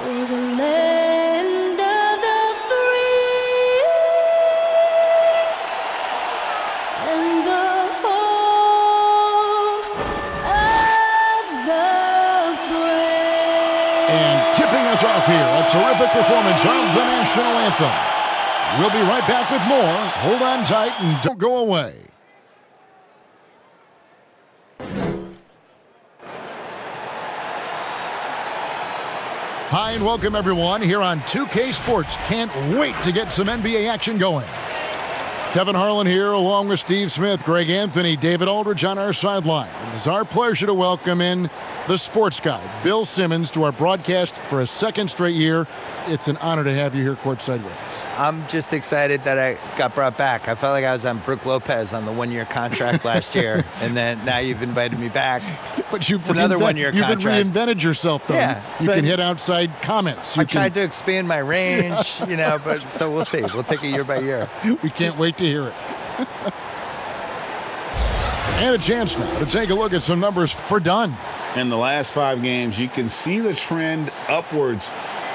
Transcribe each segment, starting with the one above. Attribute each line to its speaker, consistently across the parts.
Speaker 1: for the land of the free and the home of the brave.
Speaker 2: And tipping us off here, a terrific performance of the national anthem. We'll be right back with more. Hold on tight and don't go away. Hi and welcome everyone here on 2K Sports. Can't wait to get some NBA action going. Kevin Harlan here along with Steve Smith, Greg Anthony, David Aldridge on our sideline. It's our pleasure to welcome in the sports guy, Bill Simmons, to our broadcast for a second straight year. It's an honor to have you here courtside with us.
Speaker 3: I'm just excited that I got brought back. I felt like I was on Brook Lopez on the one-year contract last year, and then now you've invited me back.
Speaker 2: But you've
Speaker 3: another one-year contract.
Speaker 2: You've reinvented yourself, though.
Speaker 3: Yeah,
Speaker 2: you can hit outside comments.
Speaker 3: I tried to expand my range, but so we'll see. We'll take it year by year.
Speaker 2: We can't wait to hear it. And a chance now to take a look at some numbers for Dunn.
Speaker 4: In the last 5 games, you can see the trend upwards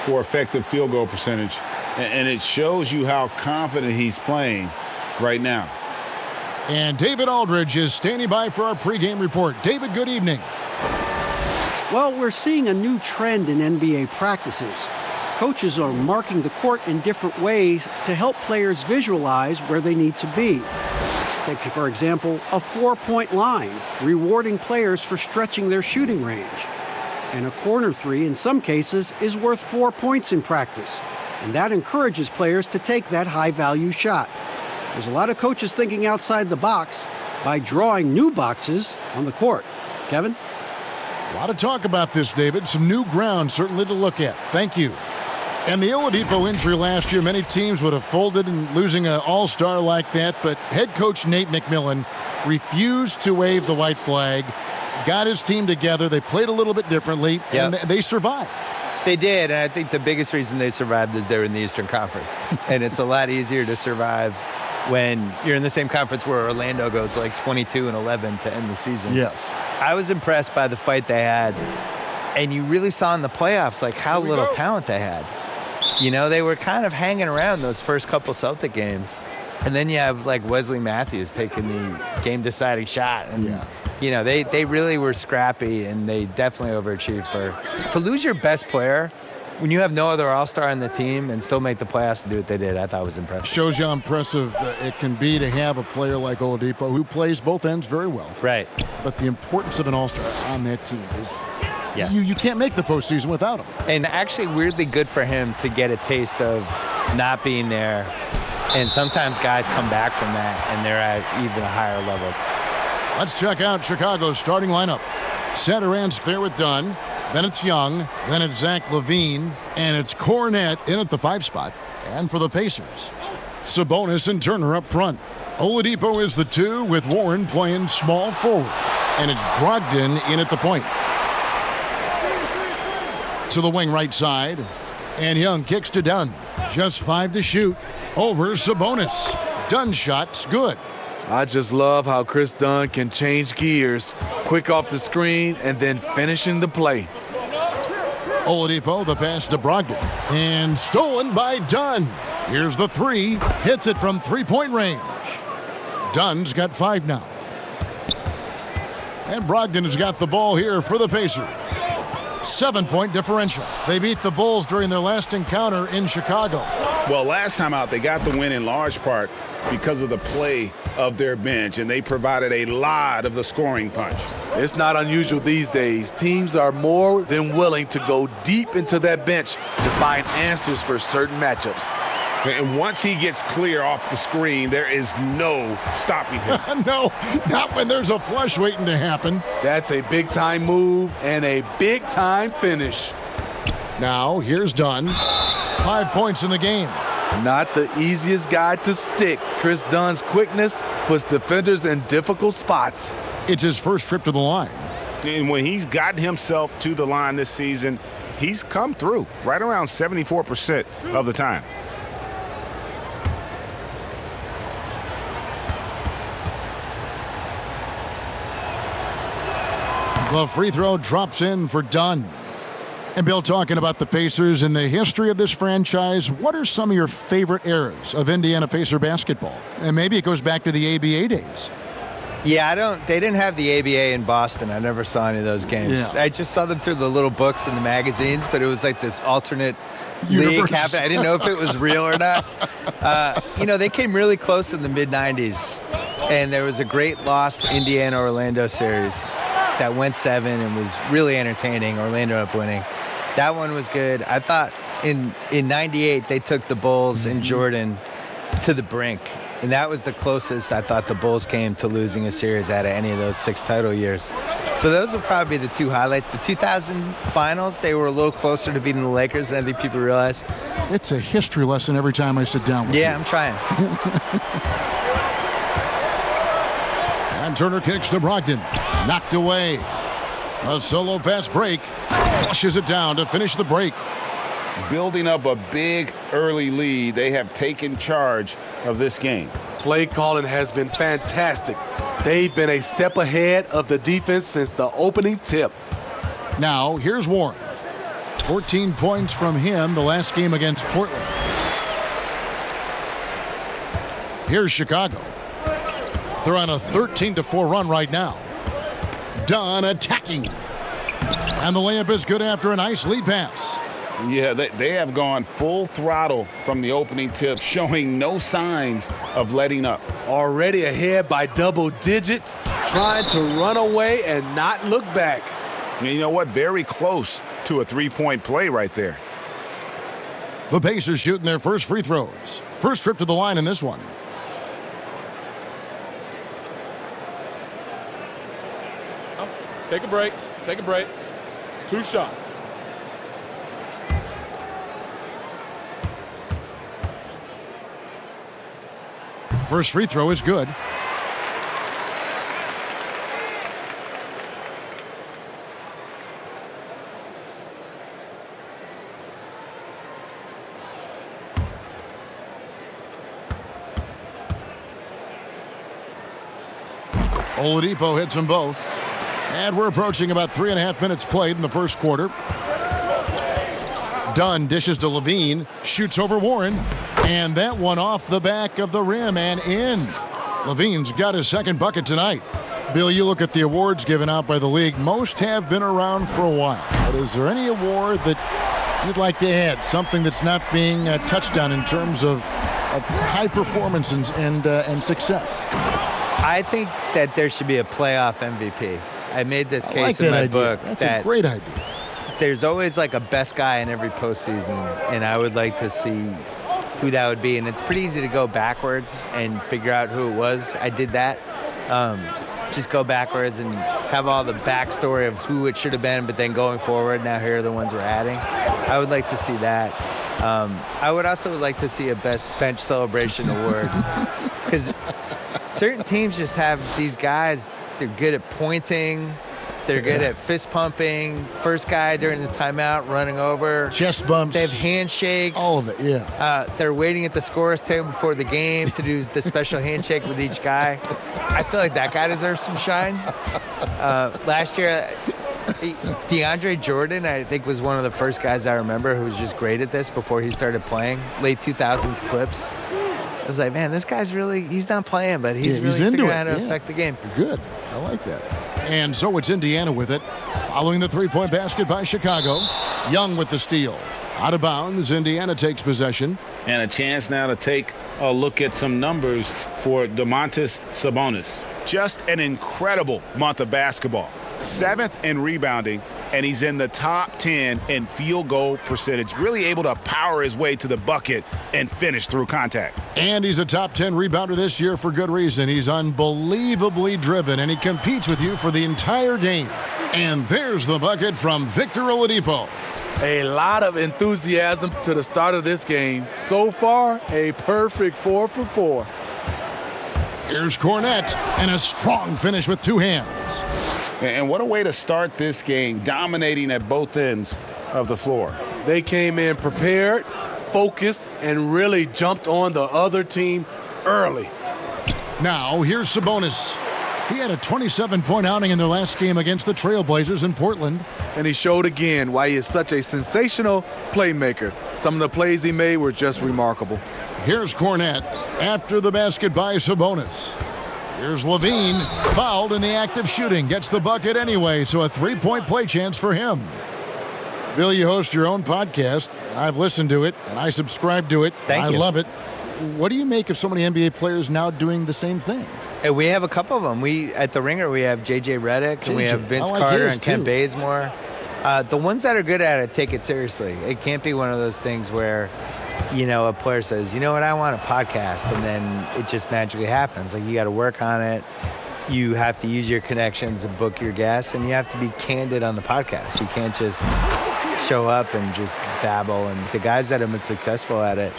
Speaker 4: for effective field goal percentage, and it shows you how confident he's playing right now.
Speaker 2: And David Aldridge is standing by for our pregame report. David, good evening.
Speaker 5: Well, we're seeing a new trend in NBA practices. Coaches are marking the court in different ways to help players visualize where they need to be. Take, for example, a 4-point line, rewarding players for stretching their shooting range. And a corner three, in some cases, is worth 4 points in practice. And that encourages players to take that high-value shot. There's a lot of coaches thinking outside the box by drawing new boxes on the court. Kevin?
Speaker 2: A lot of talk about this, David. Some new ground certainly to look at. Thank you. And the Oladipo injury last year, many teams would have folded in losing an all-star like that, but head coach Nate McMillan refused to wave the white flag, got his team together, they played a little bit differently, and they survived.
Speaker 3: They did, and I think the biggest reason they survived is they're in the Eastern Conference. And it's a lot easier to survive when you're in the same conference where Orlando goes like 22-11 to end the season.
Speaker 2: Yes.
Speaker 3: I was impressed by the fight they had, and you really saw in the playoffs like how little talent they had. They were kind of hanging around those first couple Celtic games. And then you have, like, Wesley Matthews taking the game-deciding shot. And, they really were scrappy, and they definitely overachieved. To lose your best player when you have no other all-star on the team and still make the playoffs and do what they did, I thought was impressive.
Speaker 2: Shows you how impressive it can be to have a player like Oladipo who plays both ends very well.
Speaker 3: Right.
Speaker 2: But the importance of an all-star on that team is...
Speaker 3: Yes.
Speaker 2: You can't make the postseason without him.
Speaker 3: And actually weirdly good for him to get a taste of not being there. And sometimes guys come back from that, and they're at even a higher level.
Speaker 2: Let's check out Chicago's starting lineup. Satoran's there with Dunn. Then it's Young. Then it's Zach LaVine. And it's Cornette in at the 5 spot. And for the Pacers, Sabonis and Turner up front. Oladipo is the 2 with Warren playing small forward. And it's Brogdon in at the point. To the wing right side, and Young kicks to Dunn. Just 5 to shoot over Sabonis. Dunn's shot's good.
Speaker 6: I just love how Chris Dunn can change gears, quick off the screen, and then finishing the play.
Speaker 2: Oladipo, the pass to Brogdon, and stolen by Dunn. Here's the 3, hits it from 3-point range. Dunn's got 5 now. And Brogdon has got the ball here for the Pacers. 7-point differential. They beat the Bulls during their last encounter in Chicago.
Speaker 4: Well, last time out, they got the win in large part because of the play of their bench, and they provided a lot of the scoring punch.
Speaker 6: It's not unusual these days. Teams are more than willing to go deep into that bench to find answers for certain matchups.
Speaker 4: And once he gets clear off the screen, there is no stopping him.
Speaker 2: No, not when there's a flush waiting to happen.
Speaker 6: That's a big-time move and a big-time finish.
Speaker 2: Now, here's Dunn. 5 points in the game.
Speaker 6: Not the easiest guy to stick. Chris Dunn's quickness puts defenders in difficult spots.
Speaker 2: It's his first trip to the line.
Speaker 4: And when he's gotten himself to the line this season, he's come through right around 74% of the time.
Speaker 2: The free throw drops in for Dunn. And Bill, talking about the Pacers and the history of this franchise, what are some of your favorite eras of Indiana Pacer basketball? And maybe it goes back to the ABA days.
Speaker 3: Yeah, they didn't have the ABA in Boston. I never saw any of those games.
Speaker 2: Yeah.
Speaker 3: I just saw them through the little books in the magazines, but it was like this alternate
Speaker 2: Universe.
Speaker 3: league happening. I didn't know if it was real or not. They came really close in the mid-'90s, and there was a great lost Indiana-Orlando series that went 7 and was really entertaining. Orlando up winning. That one was good. I thought in 98 they took the Bulls and Jordan to the brink. And that was the closest I thought the Bulls came to losing a series out of any of those 6 title years. So those will probably be the 2 highlights. The 2000 finals, they were a little closer to beating the Lakers than I think people realize.
Speaker 2: It's a history lesson every time I sit down with you.
Speaker 3: Yeah, I'm trying.
Speaker 2: And Turner kicks to Brogdon. Knocked away. A solo fast break. Flushes it down to finish the break.
Speaker 4: Building up a big early lead, they have taken charge of this game.
Speaker 6: Play calling has been fantastic. They've been a step ahead of the defense since the opening tip.
Speaker 2: Now, here's Warren. 14 points from him the last game against Portland. Here's Chicago. They're on a 13-4 run right now. Dunn attacking. And the layup is good after a nice lead pass.
Speaker 4: Yeah, they have gone full throttle from the opening tip, showing no signs of letting up.
Speaker 6: Already ahead by double digits, trying to run away and not look back.
Speaker 4: And you know what? Very close to a 3-point play right there.
Speaker 2: The Pacers shooting their first free throws. First trip to the line in this one.
Speaker 7: Take a break. Take a break. 2 shots.
Speaker 2: First free throw is good. Oladipo hits them both. And we're approaching about 3.5 minutes played in the first quarter. Dunn dishes to Levine, shoots over Warren, and that one off the back of the rim and in. Levine's got his second bucket tonight. Bill, you look at the awards given out by the league. Most have been around for a while. But is there any award that you'd like to add? Something that's not being touched on in terms of high performance and success?
Speaker 3: I think that there should be a playoff MVP. I made this case in my book.
Speaker 2: That's a great idea.
Speaker 3: There's always like a best guy in every postseason, and I would like to see who that would be. And it's pretty easy to go backwards and figure out who it was. I did that. Just go backwards and have all the backstory of who it should have been, but then going forward, now here are the ones we're adding. I would like to see that. I would also like to see a best bench celebration award, because certain teams just have these guys. They're good at pointing. They're good at fist pumping. First guy during the timeout running over.
Speaker 2: Chest bumps.
Speaker 3: They have handshakes.
Speaker 2: All of it, yeah.
Speaker 3: They're waiting at the scorer's table before the game to do the special handshake with each guy. I feel like that guy deserves some shine. Last year, DeAndre Jordan, I think, was one of the first guys I remember who was just great at this before he started playing. Late 2000s Clips. I was like, man, this guy's he's not playing, but he's really figuring out how to affect the game.
Speaker 2: Good. I like that. And so it's Indiana with it. Following the three-point basket by Chicago. Young with the steal. Out of bounds, Indiana takes possession.
Speaker 4: And a chance now to take a look at some numbers for Domantas Sabonis. Just an incredible month of basketball. 7th in rebounding, and he's in the top 10 in field goal percentage. Really able to power his way to the bucket and finish through contact.
Speaker 2: And he's a top 10 rebounder this year for good reason. He's unbelievably driven, and he competes with you for the entire game. And there's the bucket from Victor Oladipo.
Speaker 6: A lot of enthusiasm to the start of this game. So far, a perfect 4 for 4.
Speaker 2: Here's Cornette, and a strong finish with 2 hands.
Speaker 4: And what a way to start this game, dominating at both ends of the floor.
Speaker 6: They came in prepared, focused, and really jumped on the other team early.
Speaker 2: Now, here's Sabonis. He had a 27-point outing in their last game against the Trailblazers in Portland.
Speaker 6: And he showed again why he is such a sensational playmaker. Some of the plays he made were just remarkable.
Speaker 2: Here's Cornette after the basket by Sabonis. Here's Levine, fouled in the act of shooting. Gets the bucket anyway, so a 3-point play chance for him. Bill, you host your own podcast, and I've listened to it, and I subscribe to it.
Speaker 3: Thank you.
Speaker 2: I love it. What do you make of so many NBA players now doing the same thing?
Speaker 3: And we have a couple of them. At the Ringer, we have J.J. Redick, and we have Vince
Speaker 2: like
Speaker 3: Carter
Speaker 2: his,
Speaker 3: and Kent
Speaker 2: too.
Speaker 3: Bazemore. The ones that are good at it take it seriously. It can't be one of those things where, a player says, you know what, I want a podcast, and then it just magically happens. Like, you got to work on it. You have to use your connections and book your guests, and you have to be candid on the podcast. You can't just show up and just babble. And the guys that have been successful at it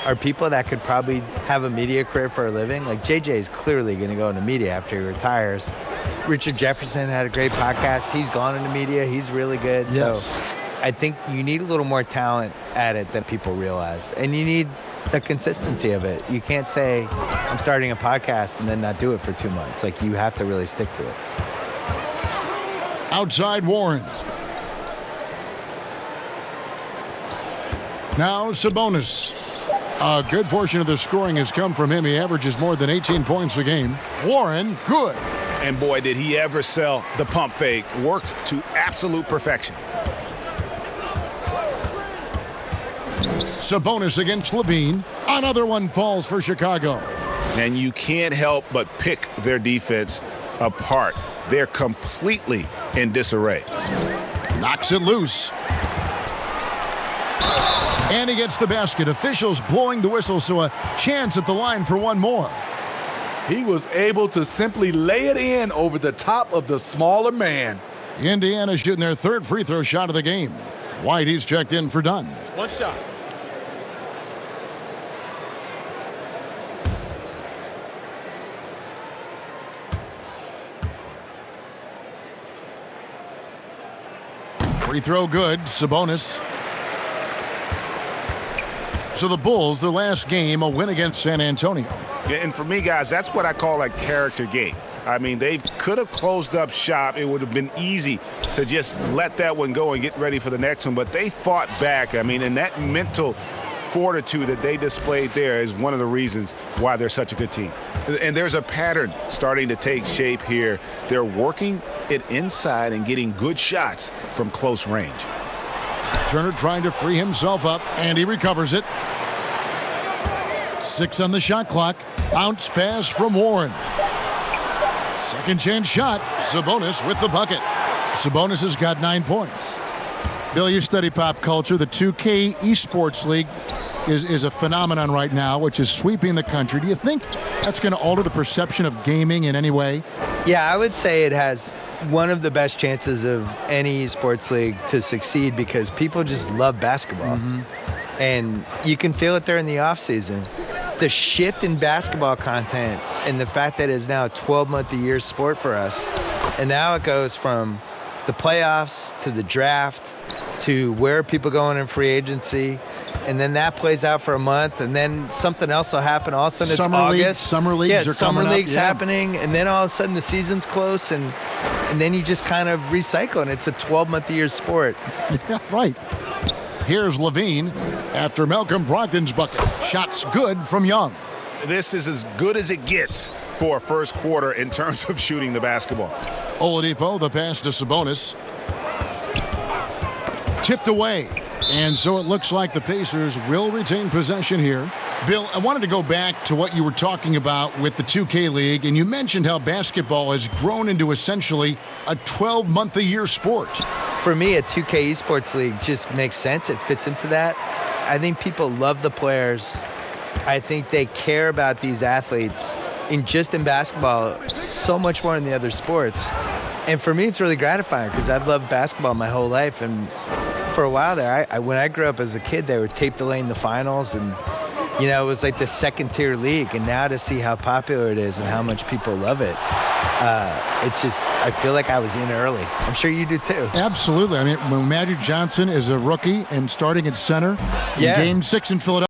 Speaker 3: are people that could probably have a media career for a living. Like, JJ is clearly going to go into media after he retires. Richard Jefferson had a great podcast. He's gone into media. He's really good.
Speaker 2: Yes.
Speaker 3: So I think you need a little more talent at it than people realize. And you need the consistency of it. You can't say, I'm starting a podcast and then not do it for 2 months. Like, you have to really stick to it.
Speaker 2: Outside Warren. Now Sabonis. A good portion of the scoring has come from him. He averages more than 18 points a game. Warren, good.
Speaker 4: And boy, did he ever sell the pump fake. Worked to absolute perfection.
Speaker 2: Sabonis against Levine. Another one falls for Chicago.
Speaker 4: And you can't help but pick their defense apart. They're completely in disarray.
Speaker 2: Knocks it loose. And he gets the basket. Officials blowing the whistle, so a chance at the line for one more.
Speaker 6: He was able to simply lay it in over the top of the smaller man.
Speaker 2: Indiana shooting their third free throw shot of the game. White, he's checked in for Dunn.
Speaker 7: One shot.
Speaker 2: Free throw good. Sabonis. So the Bulls, their last game, a win against San Antonio.
Speaker 4: Yeah, and for me, guys, that's what I call a character game. I mean, they could have closed up shop. It would have been easy to just let that one go and get ready for the next one. But they fought back. I mean, and that mental fortitude that they displayed there is one of the reasons why they're such a good team. And there's a pattern starting to take shape here. They're working it inside and getting good shots from close range.
Speaker 2: Turner trying to free himself up, and he recovers it. 6 on the shot clock. Bounce pass from Warren. Second chance shot. Sabonis with the bucket. Sabonis has got 9 points. Bill, you study pop culture. The 2K Esports League is a phenomenon right now, which is sweeping the country. Do you think that's going to alter the perception of gaming in any way?
Speaker 3: Yeah, I would say it has one of the best chances of any sports league to succeed because people just love basketball. Mm-hmm. And you can feel it there in the offseason. The shift in basketball content and the fact that it's now a 12-month-a-year sport for us. And now it goes from the playoffs to the draft to where are people going in free agency. And then that plays out for a month, and then something else will happen. All of a sudden, it's August.
Speaker 2: Summer leagues are
Speaker 3: summer
Speaker 2: coming
Speaker 3: leagues
Speaker 2: up. Yeah.
Speaker 3: happening, and then all of a sudden the season's close, and then you just kind of recycle, and it's a 12-month-a-year sport.
Speaker 2: Yeah, right. Here's Levine after Malcolm Brogdon's bucket. Shots good from Young.
Speaker 4: This is as good as it gets for a first quarter in terms of shooting the basketball.
Speaker 2: Oladipo, the pass to Sabonis. Tipped away. And so it looks like the Pacers will retain possession here. Bill, I wanted to go back to what you were talking about with the 2K League, and you mentioned how basketball has grown into essentially a 12-month-a-year sport.
Speaker 3: For me, a 2K Esports League just makes sense. It fits into that. I think people love the players. I think they care about these athletes in basketball so much more than the other sports. And for me, it's really gratifying because I've loved basketball my whole life. And for a while there, when I grew up as a kid, they were tape delaying the finals, and it was like the second-tier league. And now to see how popular it is and how much people love it, it's just, I feel like I was in early. I'm sure you do too.
Speaker 2: Absolutely. I mean, when Magic Johnson is a rookie and starting at center in Game 6 in Philadelphia.